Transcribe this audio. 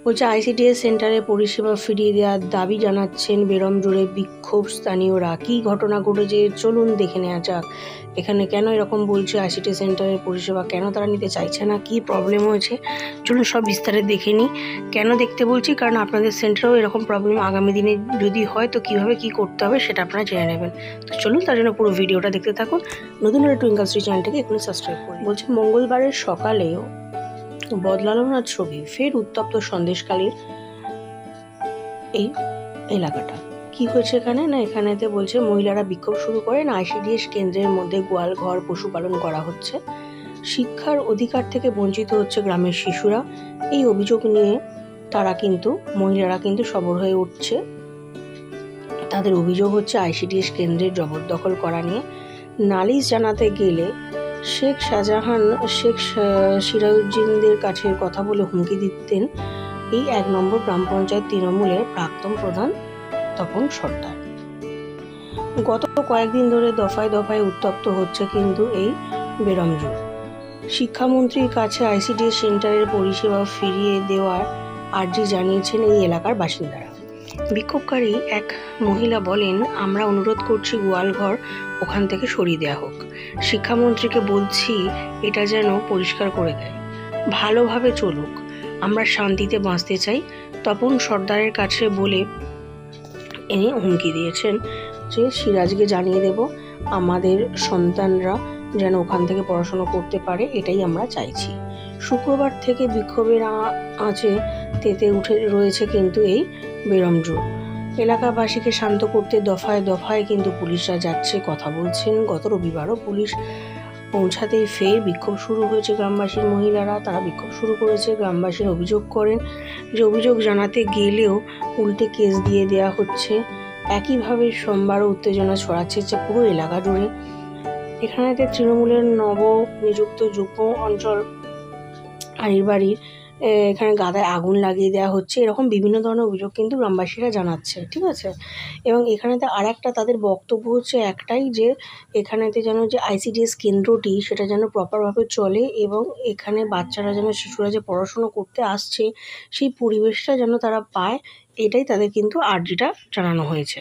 বলছে আইসিডিএস সেন্টারে পরিষেবা ফিরিয়ে দেওয়ার দাবি জানাচ্ছেন বেরম জুড়ে বিক্ষোভ স্থানীয়রা। কী ঘটনা ঘটেছে চলুন দেখে নেওয়া যাক। এখানে কেন এরকম বলছে, আইসিডিএস সেন্টারের পরিষেবা কেন তারা নিতে চাইছে না, কী প্রবলেম হয়েছে, চলুন সব বিস্তারে দেখে নিই। কেন দেখতে বলছি, কারণ আপনাদের সেন্টারেও এরকম প্রবলেম আগামী দিনে যদি হয় তো কীভাবে কী করতে হবে সেটা আপনারা জেনে নেবেন। তো চলুন তার জন্য পুরো ভিডিওটা দেখতে থাকুন। নতুন হলে টুইঙ্কল শ্রী চ্যানেলটাকে এখনই সাবস্ক্রাইব করুন। বলছে মঙ্গলবারের সকালেও বদলালো না ছবি, ফের উত্তপ্ত সন্দেশখালীর এই এলাকাটা। কি হয়েছে এখানে না, এখানেতে বলছে মহিলারা বিক্ষোভ শুরু করেন। আইসিডিএস কেন্দ্রের মধ্যে গোয়াল ঘর পশুপালন করা হচ্ছে, শিক্ষার অধিকার থেকে বঞ্চিত হচ্ছে গ্রামের শিশুরা। এই অভিযোগ নিয়ে তারা কিন্তু মহিলারা কিন্তু সরব হয়ে উঠছে। তাদের অভিযোগ হচ্ছে আইসিডিএস কেন্দ্রের জবরদখল করা নিয়ে। নালিশ জানাতে গেলে শেখ সিরাজউদ্দিনদের কাছে কথা বলে হুমকি দিতেন এই 1 নম্বর গ্রাম পঞ্চায়েত তৃণমূলের প্রাক্তন প্রধান তপন সর্দার। গত কয়েকদিন ধরে দফায় দফায় উত্তপ্ত হচ্ছে কিন্তু এই বেরমজুর। শিক্ষামন্ত্রীর কাছে আইসিডিএস সেন্টারের পরিষেবা ফিরিয়ে দেওয়ার আর্জি জানিয়েছেন এই এলাকার বাসিন্দারা। বিক্ষোভকারী এক মহিলা বলেন, আমরা অনুরোধ করছি গোয়ালঘর ওখান থেকে সরিয়ে দেওয়া হোক। শিক্ষামন্ত্রীকে বলছি এটা যেন পরিষ্কার করে দেয়, ভালোভাবে চলুক, আমরা শান্তিতে বাঁচতে চাই। তপন সর্দারের কাছে বলে এনে হুমকি দিয়েছেন যে সিরাজকে জানিয়ে দেব আমাদের সন্তানরা যেন ওখান থেকে পড়াশোনা করতে পারে, এটাই আমরা চাইছি। শুক্রবার থেকে বিক্ষোভের আঁচে তেতে উঠে রয়েছে কিন্তু এই বেরমজুর। এলাকাবাসীকে শান্ত করতে দফায় দফায় কিন্তু পুলিশরা যাচ্ছে, কথা বলছেন। গত রবিবারও পুলিশ পৌঁছাতেই ফের বিক্ষোভ শুরু হয়েছে। গ্রামবাসীর মহিলারা তারা বিক্ষোভ শুরু করেছে। গ্রামবাসীর অভিযোগ করেন যে অভিযোগ জানাতে গেলেও উল্টে কেস দিয়ে দেওয়া হচ্ছে। একইভাবে সোমবারও উত্তেজনা ছড়াচ্ছে পুরো এলাকা জুড়ে। এখানেতে তৃণমূলের নব নিযুক্ত যুগ্ম অঞ্চল বাড়ির এখানে গাদায় আগুন লাগিয়ে দেওয়া হচ্ছে, এরকম বিভিন্ন ধরনের অভিযোগ কিন্তু গ্রামবাসীরা জানাচ্ছে, ঠিক আছে। এবং এখানেতে আর একটা তাদের বক্তব্য হচ্ছে একটাই, যে এখানেতে যেন যে আইসিডিএস কেন্দ্রটি সেটা যেন প্রপারভাবে চলে এবং এখানে বাচ্চারা যেন, শিশুরা যে পড়াশুনো করতে আসছে সেই পরিবেশটা যেন তারা পায়, এটাই তাদের কিন্তু আর্জিটা জানানো হয়েছে।